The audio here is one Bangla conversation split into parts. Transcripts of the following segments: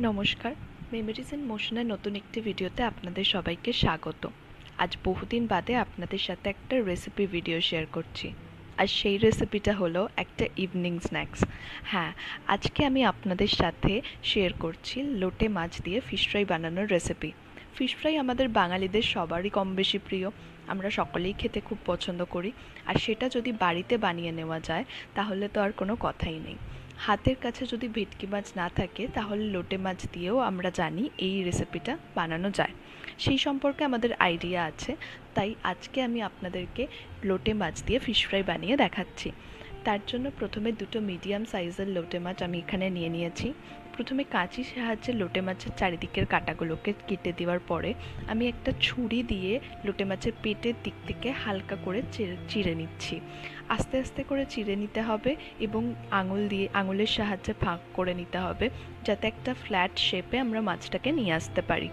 নমস্কার, মেমোরিজ ইন মোশনের নতুন একটি ভিডিওতে আপনাদের সবাইকে স্বাগত। আজ বহুদিন বাদে আপনাদের সাথে একটা রেসিপি ভিডিও শেয়ার করছি। আর সেই রেসিপিটা হলো একটা ইভিনিং স্ন্যাক্স। হ্যাঁ, আজকে আমি আপনাদের সাথে শেয়ার করছি লোটে মাছ দিয়ে ফিশ ফ্রাই বানানোর রেসিপি। ফিশ ফ্রাই আমাদের বাঙালিদের সবারই কম বেশি প্রিয়। আমরা সকলেই খেতে খুব পছন্দ করি, আর সেটা যদি বাড়িতে বানিয়ে নেওয়া যায় তাহলে তো আর কোনো কথাই নেই। হাতের কাছে যদি ভেটকি মাছ না থাকে তাহলে লোটে মাছ দিয়েও আমরা জানি এই রেসিপিটা বানানো যায়। সেই সম্পর্কে আমাদের আইডিয়া আছে, তাই আজকে আমি আপনাদেরকে লোটে মাছ দিয়ে ফিশ ফ্রাই বানিয়ে দেখাচ্ছি। তার জন্য প্রথমে দুটো মিডিয়াম সাইজের লোটে মাছ আমি এখানে নিয়ে নিয়েছি। প্রথমে কাঁচির সাহায্যে লোটে মাছের চারিদিকের কাঁটাগুলোকে কেটে দেওয়ার পরে আমি একটা ছুরি দিয়ে লোটে মাছের পেটের দিক থেকে হালকা করে চিড়ে নিচ্ছি। আস্তে আস্তে করে চিড়ে নিতে হবে এবং আঙুলের সাহায্যে ফাঁক করে নিতে হবে, যাতে একটা ফ্ল্যাট শেপে আমরা মাছটাকে নিয়ে আসতে পারি।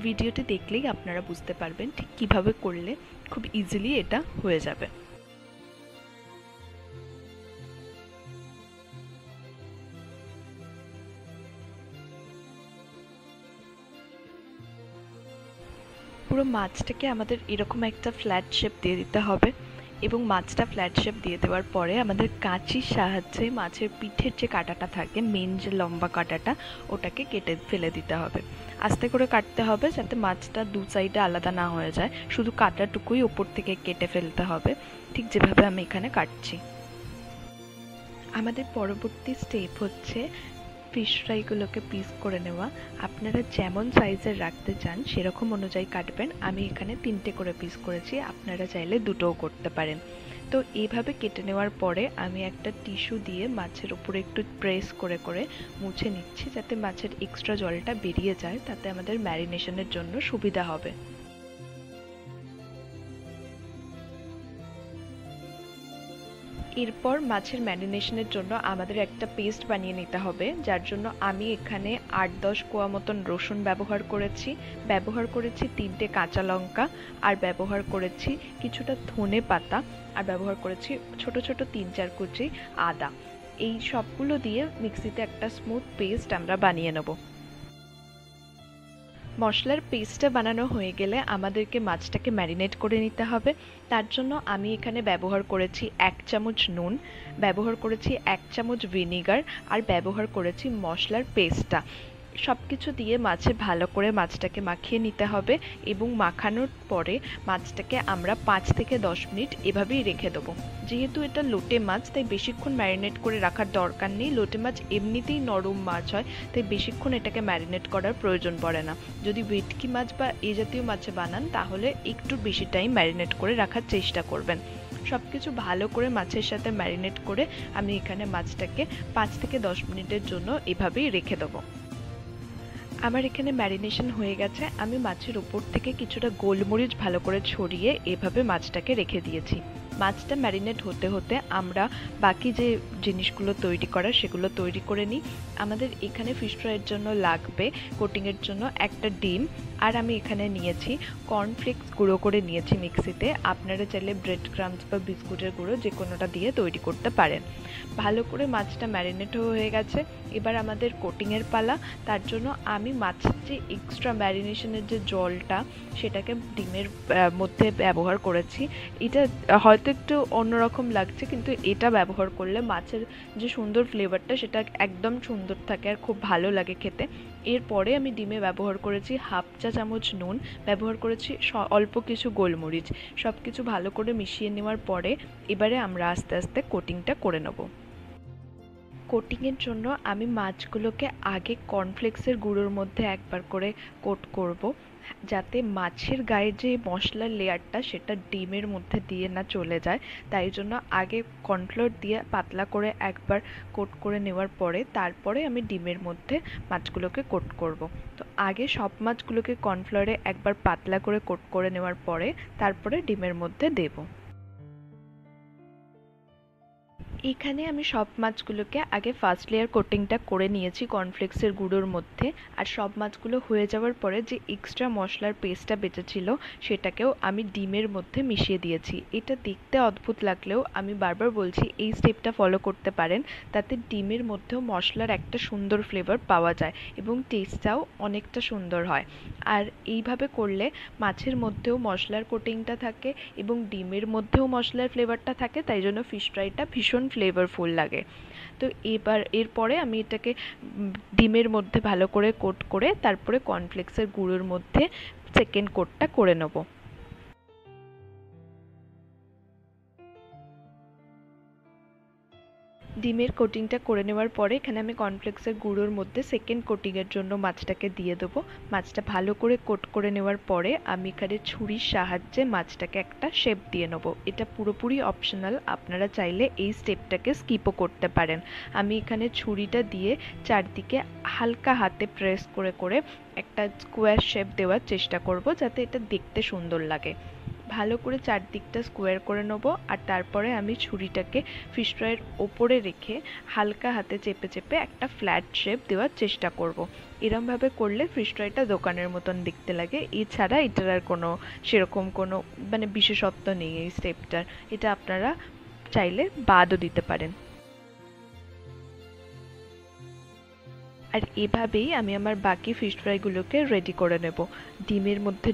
ভিডিওটি দেখলেই আপনারা বুঝতে পারবেন ঠিক কীভাবে করলে খুব ইজিলি এটা হয়ে যাবে। পুরো মাছটাকে আমাদের এরকম একটা ফ্ল্যাট শেপ দিয়ে দিতে হবে এবং মাছটা ফ্ল্যাট শেপ দিয়ে দেওয়ার পরে আমাদের কাঁচির সাহায্যে মাছের পিঠের যে কাঁটাটা থাকে, মেন যে লম্বা কাঁটাটা, ওটাকে কেটে ফেলে দিতে হবে। আস্তে করে কাটতে হবে যাতে মাছটা দু সাইডে আলাদা না হয়ে যায়, শুধু কাঁটাটুকুই ওপর থেকে কেটে ফেলতে হবে, ঠিক যেভাবে আমি এখানে কাটছি। আমাদের পরবর্তী স্টেপ হচ্ছে ফিশ ফ্রাইগুলোকে পিস করে নেওয়া। আপনারা যেমন সাইজের রাখতে চান সেরকম অনুযায়ী কাটবেন। আমি এখানে 3টে করে পিস করেছি, আপনারা চাইলে 2টোও করতে পারেন। তো এইভাবে কেটে নেওয়ার পরে আমি একটা টিস্যু দিয়ে মাছের উপরে একটু প্রেস করে করে মুছে নিচ্ছি, যাতে মাছের এক্সট্রা জলটা বেরিয়ে যায়, তাতে আমাদের ম্যারিনেশনের জন্য সুবিধা হবে। এরপর মাছের ম্যারিনেশনের জন্য আমাদের একটা পেস্ট বানিয়ে নিতে হবে, যার জন্য আমি এখানে 8-10 কোয়া মতন রসুন ব্যবহার করেছি 3টে কাঁচা লঙ্কা, আর ব্যবহার করেছি কিছুটা ধনে পাতা, আর ব্যবহার করেছি ছোট ছোট 3-4 কুচি আদা। এই সবগুলো দিয়ে মিক্সিতে একটা স্মুথ পেস্ট আমরা বানিয়ে নেব। মশলার পেস্টটা বানানো হয়ে গেলে আমাদেরকে মাছটাকে ম্যারিনেট করে নিতে হবে। তার জন্য আমি এখানে ব্যবহার করেছি 1 চামচ নুন, ব্যবহার করেছি 1 চামচ ভিনিগার, আর ব্যবহার করেছি মশলার পেস্টটা। সব কিছু দিয়ে মাছে ভালো করে মাছটাকে মাখিয়ে নিতে হবে এবং মাখানোর পরে মাছটাকে আমরা 5 থেকে 10 মিনিট এভাবেই রেখে দেবো। যেহেতু এটা লোটে মাছ, তাই বেশিক্ষণ ম্যারিনেট করে রাখার দরকার নেই। লোটে মাছ এমনিতেই নরম মাছ হয়, তাই বেশিক্ষণ এটাকে ম্যারিনেট করার প্রয়োজন পড়ে না। যদি ভেটকি মাছ বা এই জাতীয় মাছে বানান তাহলে একটু বেশি টাইম ম্যারিনেট করে রাখার চেষ্টা করবেন। সব কিছু ভালো করে মাছের সাথে ম্যারিনেট করে আমি এখানে মাছটাকে 5 থেকে 10 মিনিটের জন্য এভাবেই রেখে দেবো। আমার এখানে ম্যারিনেশন হয়ে গেছে। আমি মাছের উপর থেকে কিছুটা গোলমরিচ ভালো করে ছড়িয়ে এভাবে মাছটাকে রেখে দিয়েছি। মাছটা ম্যারিনেট হতে হতে আমরা বাকি যে জিনিসগুলো তৈরি করার সেগুলো তৈরি করে নিই। আমাদের এখানে ফিশ ফ্রাইয়ের জন্য লাগবে কোটিংয়ের জন্য একটা ডিম, আর আমি এখানে নিয়েছি কর্নফ্লেক্স গুঁড়ো করে নিয়েছি মিক্সিতে। আপনারা চাইলে ব্রেড ক্রাম্বস বা বিস্কুটের গুঁড়ো যে কোনোটা দিয়ে তৈরি করতে পারেন। ভালো করে মাছটা ম্যারিনেট হয়ে গেছে, এবার আমাদের কোটিংয়ের পালা। তার জন্য আমি মাছের যে এক্সট্রা ম্যারিনেশনের যে জলটা, সেটাকে ডিমের মধ্যে ব্যবহার করেছি। এটা হয়তো একটু অন্যরকম লাগছে, কিন্তু এটা ব্যবহার করলে মাছের যে সুন্দর ফ্লেভারটা সেটা একদম সুন্দর থাকে আর খুব ভালো লাগে খেতে। এরপরে আমি ডিমে ব্যবহার করেছি 1/2 চা চামচ নুন, ব্যবহার করেছি অল্প কিছু গোলমরিচ। সব কিছু ভালো করে মিশিয়ে নেওয়ার পরে এবারে আমরা আস্তে আস্তে কোটিংটা করে নেব। কোটিংয়ের জন্য আমি মাছগুলোকে আগে কর্নফ্লেক্সের গুঁড়োর মধ্যে একবার করে কোট করব, যাতে মাছের গায়ে যে মশলার লেয়ারটা সেটা ডিমের মধ্যে দিয়ে না চলে যায়। তাই জন্য আগে কর্নফ্লোর দিয়ে পাতলা করে একবার কোট করে নেওয়ার পরে তারপরে আমি ডিমের মধ্যে মাছগুলোকে কোট করব। তো আগে সব মাছগুলোকে কর্নফ্লোরে একবার পাতলা করে কোট করে নেওয়ার পরে তারপরে ডিমের মধ্যে দেব। এখানে আমি সব মাছগুলোকে আগে ফার্স্ট লেয়ার কোটিংটা করে নিয়েছি কর্নফ্লেক্সের গুঁড়োর মধ্যে, আর সব মাছগুলো হয়ে যাওয়ার পরে যে এক্সট্রা মশলার পেস্টটা বেঁচেছিল সেটাকেও আমি ডিমের মধ্যে মিশিয়ে দিয়েছি। এটা দেখতে অদ্ভুত লাগলেও আমি বারবার বলছি এই স্টেপটা ফলো করতে পারেন, তাতে ডিমের মধ্যেও মশলার একটা সুন্দর ফ্লেভার পাওয়া যায় এবং টেস্টটাও অনেকটা সুন্দর হয়। আর এইভাবে করলে মাছের মধ্যেও মশলার কোটিংটা থাকে এবং ডিমের মধ্যেও মশলার ফ্লেভারটা থাকে, তাই জন্য ফিশ ফ্রাইটা ভীষণ ফ্লেভারফুল লাগে। তো এরপরে আমি এটাকে ডিমের মধ্যে ভালো করে কোট করে তারপরে কর্নফ্লেক্সের গুঁড়োর মধ্যে সেকেন্ড কোটটা করে নেব। ডিমের কোটিংটা করে নেওয়ার পরে এখানে আমি কর্নফ্লেক্সের গুঁড়োর মধ্যে সেকেন্ড কোটিংয়ের জন্য মাছটাকে দিয়ে দেবো। মাছটা ভালো করে কোট করে নেওয়ার পরে আমি এখানে ছুরির সাহায্যে মাছটাকে একটা শেপ দিয়ে নেব। এটা পুরোপুরি অপশনাল, আপনারা চাইলে এই স্টেপটাকে স্কিপও করতে পারেন। আমি এখানে ছুরিটা দিয়ে চারদিকে হালকা হাতে প্রেস করে করে একটা স্কোয়ার শেপ দেওয়ার চেষ্টা করব, যাতে এটা দেখতে সুন্দর লাগে। ভালো করে চারদিকটা স্কোয়ার করে নেব, আর তারপরে আমি ছুরিটাকে ফিশ ফ্রাইয়ের ওপরে রেখে হালকা হাতে চেপে চেপে একটা ফ্ল্যাট শেপ দেওয়ার চেষ্টা করব। এরমভাবে করলে ফিশ ফ্রাইটা দোকানের মতন দেখতে লাগে। এছাড়া এটার আর সেরকম কোনো বিশেষত্ব নেই এই স্টেপটার। এটা আপনারা চাইলে বাদও দিতে পারেন। আর এভাবেই আমি আমার বাকি ফিশ ফ্রাইগুলোকে রেডি করে নেব। ডিমের মধ্যে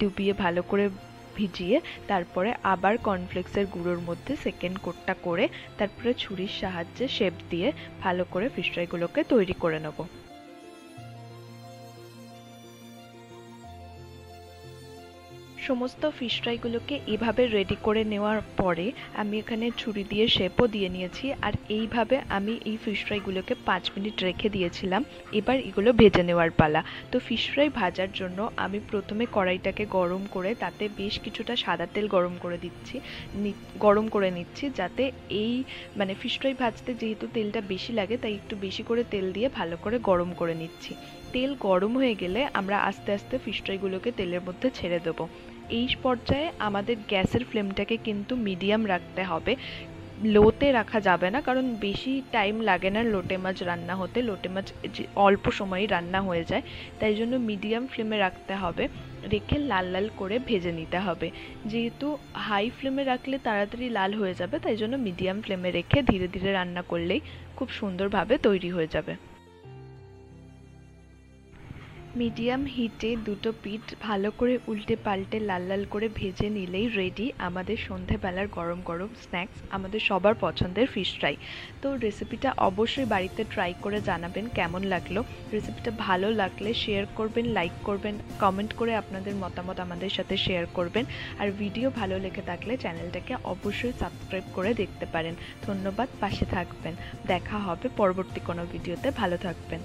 ডুবিয়ে ভালো করে ভিজিয়ে তারপরে আবার কর্নফ্লেক্সের গুঁড়োর মধ্যে সেকেন্ড কোটটা করে তারপরে ছুরির সাহায্যে শেপ দিয়ে ভালো করে ফিশ ফ্রাইগুলোকে তৈরি করে নেব। সমস্ত ফিশ ফ্রাইগুলোকে এভাবে রেডি করে নেওয়ার পরে আমি এখানে ছুরি দিয়ে শেপও দিয়ে নিয়েছি, আর এইভাবে আমি এই ফিশ ফ্রাইগুলোকে 5 মিনিট রেখে দিয়েছিলাম। এবার এগুলো ভেজে নেওয়ার পালা। তো ফিশ ফ্রাই ভাজার জন্য আমি প্রথমে কড়াইটাকে গরম করে তাতে বেশ কিছুটা সাদা তেল গরম করে নিচ্ছি, যাতে এই ফিশ ফ্রাই ভাজতে যেহেতু তেলটা বেশি লাগে তাই একটু বেশি করে তেল দিয়ে ভালো করে গরম করে নিচ্ছি। তেল গরম হয়ে গেলে আমরা আস্তে আস্তে ফিশ ফ্রাইগুলোকে তেলের মধ্যে ছেড়ে দেবো। এই পর্যায়ে আমাদের গ্যাসের ফ্লেমটাকে কিন্তু মিডিয়াম রাখতে হবে, লোতে রাখা যাবে না, কারণ বেশি টাইম লাগে না লোটে মাছ রান্না হতে। লোটে মাছ অল্প সময়েই রান্না হয়ে যায়, তাই জন্য মিডিয়াম ফ্লেমে রাখতে হবে, রেখে লাল লাল করে ভেজে নিতে হবে। যেহেতু হাই ফ্লেমে রাখলে তাড়াতাড়ি লাল হয়ে যাবে, তাই জন্য মিডিয়াম ফ্লেমে রেখে ধীরে ধীরে রান্না করলেই খুব সুন্দরভাবে তৈরি হয়ে যাবে। মিডিয়াম হিটে দুটো পিঠ ভালো করে উল্টে পাল্টে লাল লাল করে ভেজে নিলেই রেডি আমাদের সন্ধেবেলার গরম গরম স্ন্যাক্স, আমাদের সবার পছন্দের ফিশ ফ্রাই। তো রেসিপিটা অবশ্যই বাড়িতে ট্রাই করে জানাবেন কেমন লাগলো। রেসিপিটা ভালো লাগলে শেয়ার করবেন, লাইক করবেন, কমেন্ট করে আপনাদের মতামত আমাদের সাথে শেয়ার করবেন। আর ভিডিও ভালো লেগে থাকলে চ্যানেলটাকে অবশ্যই সাবস্ক্রাইব করে দেখতে পারেন। ধন্যবাদ, পাশে থাকবেন। দেখা হবে পরবর্তী কোনো ভিডিওতে। ভালো থাকবেন।